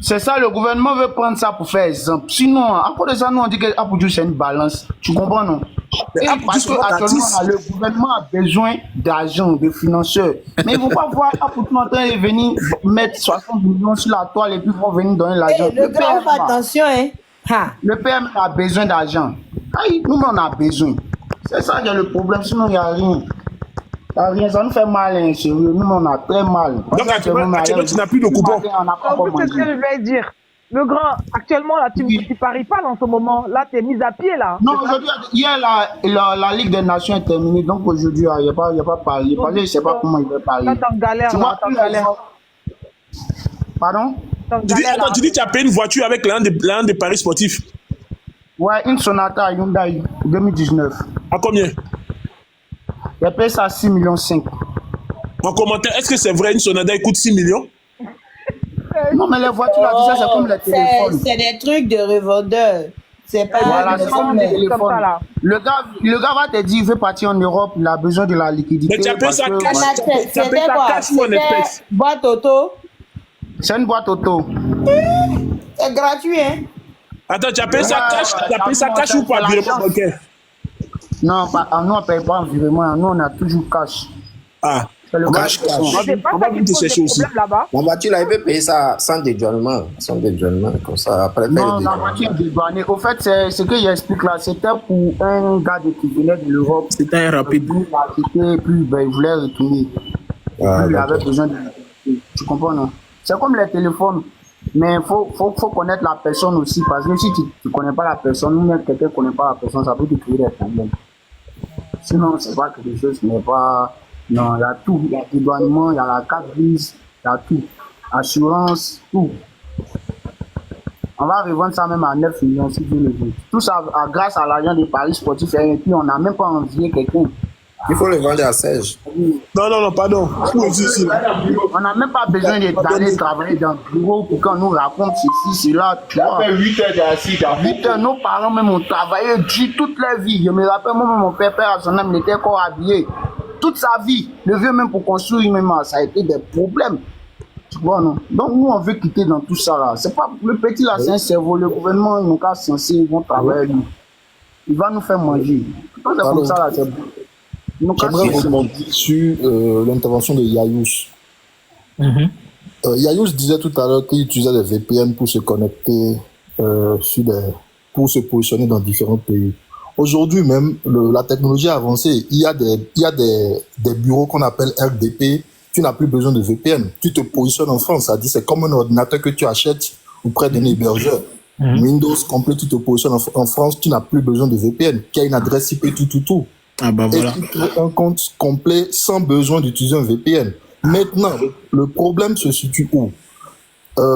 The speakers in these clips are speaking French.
C'est ça, le gouvernement veut prendre ça pour faire exemple. Sinon, à cause de ça, nous on dit que Apodou c'est une balance. Tu comprends, non? Mais Parce qu'actuellement, le gouvernement a besoin d'argent, de financeurs. Mais ils ne vont pas voir Apodou en train de venir mettre 60 millions sur la toile et puis ils vont venir donner l'argent. Le gars, fais attention, hein. Le PM a besoin d'argent. Nous, on a besoin. C'est ça qui est le problème, sinon il n'y a rien. Il n'y a rien, ça nous fait mal, hein, sérieux. Nous, on a très mal. Donc, actuellement, tu n'as plus de coupon. C'est ce que je vais dire. Le grand, actuellement, là, tu ne paries pas dans ce moment. Là, tu es mis à pied, là. Non, aujourd'hui, hier, la Ligue des Nations est terminée. Donc, aujourd'hui, il n'y a pas parié. Parce que je ne sais pas comment il va parier. Là, t'es en galère, tu là, t'es en galère. Pardon? Tu dis que tu as payé une voiture avec l'un des paris sportifs. Ouais, une Sonata Hyundai 2019. À combien? J'ai payé ça à 6,5 millions. En commentaire, est-ce que c'est vrai une Sonata coûte 6 millions? Non, mais les voitures, là, tout ça, c'est comme les téléphones. C'est des trucs de revendeurs. C'est pas voilà, c'est comme les téléphones. Comme ça, là. Le gars va te dire, il veut partir en Europe, il a besoin de la liquidité. Mais tu as payé ça cash. Tu as payé C'était ça quoi? cash ou en espèces? Boîte auto. C'est une boîte auto. C'est gratuit, hein? Attends, tu as payé ça cash? Tu as payé ça cash ou pas virement bancaire? Non, nous on ne paye pas en virement, nous on a toujours cash. Ah. C'est le Cash. On va venir te chercher aussi. La voiture, là, il veut payer ça sans dédouanement. Sans dédouanement, comme ça, après faire Non, le la dédouanement. voiture est dédouanée. Au fait, c'est ce que j'explique là. C'était pour un gars qui venait de l'Europe. C'était un rapide. Et puis ben, il voulait retourner. Ah, Il avait besoin de. Tu comprends, non? C'est comme les téléphones. Mais il faut connaître la personne aussi. Parce que si tu ne connais pas la personne, ou même quelqu'un ne connaît pas la personne, ça peut te créer des problèmes. Sinon, c'est pas quelque chose qui n'est pas. Non, il y a tout. Il y a dédouanement, il y a la carte grise, il y a tout. Assurance, tout. On va revendre ça même à 9 millions si Dieu le veut. Tout ça grâce à l'argent des paris sportifs. Et puis, on n'a même pas envié quelqu'un. Il faut le vendre à Serge. Non, pardon. On n'a même pas besoin d'aller travailler dans le bureau pour qu'on nous raconte ceci, cela. Tu vois. Ça fait 8 heures d'assis. 8 heures, nos parents même ont travaillé dur toute leur vie. Je me rappelle, moi, mon père à son âme, il était encore habillé. Toute sa vie, le vieux même pour construire, même, ça a été des problèmes. Tu vois, non? Donc, nous, on veut quitter dans tout ça, là. C'est pas le petit, là, c'est un cerveau. Le gouvernement, ils n'ont qu'à censé, ils vont travailler, lui. Il va nous faire manger. Quand c'est comme ça, là, c'est bon. J'aimerais rebondir sur l'intervention de Yayous. Yayous disait tout à l'heure qu'il utilisait des VPN pour se connecter, pour se positionner dans différents pays. Aujourd'hui même, la technologie a avancé. Il y a des bureaux qu'on appelle RDP. Tu n'as plus besoin de VPN. Tu te positionnes en France. Ça dit c'est comme un ordinateur que tu achètes auprès d'un hébergeur. Windows complet, tu te positionnes en France. Tu n'as plus besoin de VPN. Qui a une adresse IP, tout. Ah bah voilà. Et tu crées un compte complet sans besoin d'utiliser un VPN. Maintenant, le problème se situe où?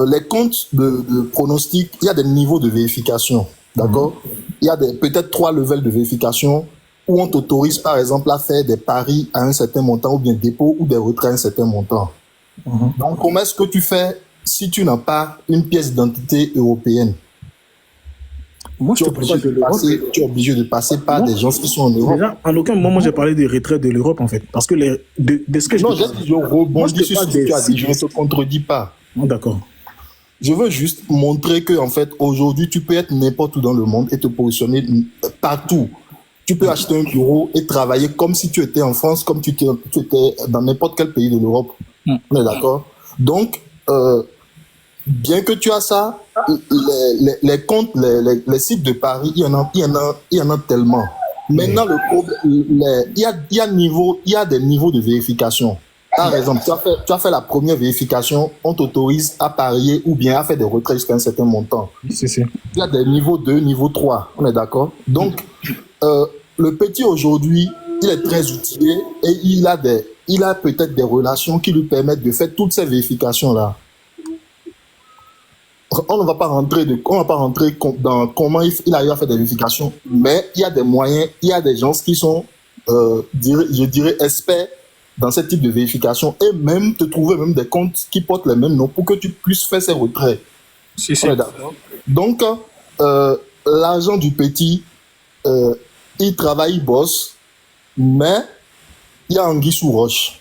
Les comptes de pronostic, il y a des niveaux de vérification. D'accord? Il y a peut-être 3 levels de vérification où on t'autorise, par exemple, à faire des paris à un certain montant ou bien dépôt ou des retraits à un certain montant. Donc, comment est-ce que tu fais si tu n'as pas une pièce d'identité européenne? Moi, Tu es obligé de passer par des gens qui sont en Europe. Déjà, en aucun moment, j'ai parlé des retraits de l'Europe, en fait. Parce que de ce que non, je rebondis sur ce que tu as dit. Je ne te contredis pas. Oh, d'accord. Je veux juste montrer que, en fait, aujourd'hui, tu peux être n'importe où dans le monde et te positionner partout. Tu peux acheter un bureau et travailler comme si tu étais en France, comme tu étais dans n'importe quel pays de l'Europe. On est d'accord? Donc, bien que tu as ça, les comptes, les sites de paris, il y en a tellement. Maintenant, le problème, il y a des niveaux de vérification. Par exemple, tu as fait la première vérification, on t'autorise à parier ou bien à faire des retraits jusqu'à un certain montant. Il y a des niveaux 2, niveau 3, on est d'accord? Donc, le petit aujourd'hui, il est très outillé et il a peut-être des relations qui lui permettent de faire toutes ces vérifications-là. On ne va pas rentrer dans comment il arrive à faire des vérifications, mais il y a des moyens, il y a des gens qui sont, je dirais, experts dans ce type de vérification et même te trouver même des comptes qui portent les mêmes noms pour que tu puisses faire ces retraits. Donc, l'argent du petit, il travaille, il bosse, mais il y a anguille sous roche.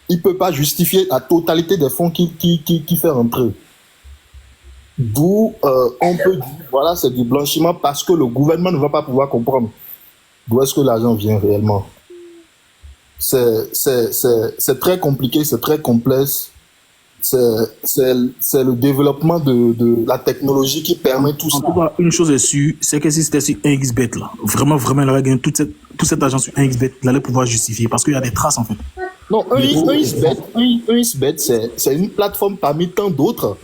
Il ne peut pas justifier la totalité des fonds qu'il fait rentrer. D'où on peut dire, voilà, c'est du blanchiment parce que le gouvernement ne va pas pouvoir comprendre d'où est-ce que l'argent vient réellement. C'est très compliqué, c'est très complexe. C'est le développement de la technologie qui permet tout En ça. tout cas, une chose est sûre, c'est que si c'était sur 1xBet, là, vraiment, il aurait gagné tout cet argent sur 1xBet, il allait pouvoir justifier parce qu'il y a des traces, en fait. Non, un XBet, c'est une plateforme parmi tant d'autres.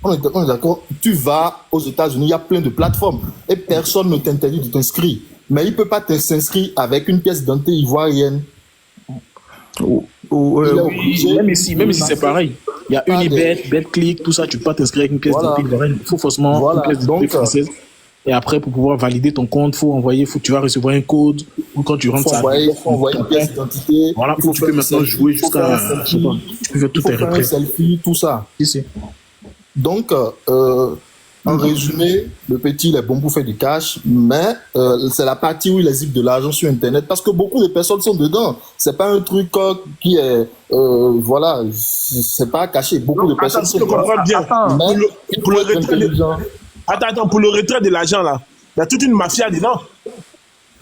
On est d'accord. Tu vas aux États-Unis, il y a plein de plateformes et personne ne t'interdit de t'inscrire. Mais il ne peut pas s'inscrire avec une pièce d'identité ivoirienne. Oui, même ici c'est pareil. Il y a Unibet, BetClick, tout ça, tu peux pas t'inscrire avec une pièce Voilà. d'identité ivoirienne. Il faut forcément Voilà. une pièce d'identité Donc, française. Et après, pour pouvoir valider ton compte, tu vas recevoir un code. Ou quand tu rentres, faut envoyer une pièce d'identité. Voilà, Il faut tu peux faire un maintenant selfie, jouer il faut jusqu'à. faire un selfie, Tu peux faire il tout faut tes faire un retraits. selfie, tout ça. Si. Donc, en résumé, le petit, il est bon pour faire du cash, mais c'est la partie où il exhibe de l'argent sur Internet parce que beaucoup de personnes sont dedans. C'est pas un truc qui est, voilà, c'est pas caché. Beaucoup de personnes Attends, sont je dedans. comprends bien. Attends. Mais il Pour faut le être retrait intelligent. Attends, pour le retrait de l'argent, là, il y a toute une mafia dedans.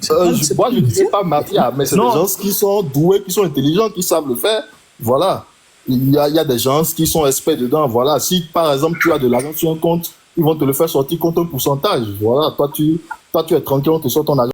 Moi, je ne dirais pas mafia, mais c'est des Non. gens qui sont doués, qui sont intelligents, qui savent le faire. Voilà. Il y a des gens qui sont experts dedans. Voilà. Si, par exemple, tu as de l'argent sur un compte, ils vont te le faire sortir contre un pourcentage. Voilà. Toi, tu es tranquille, on te sort ton argent.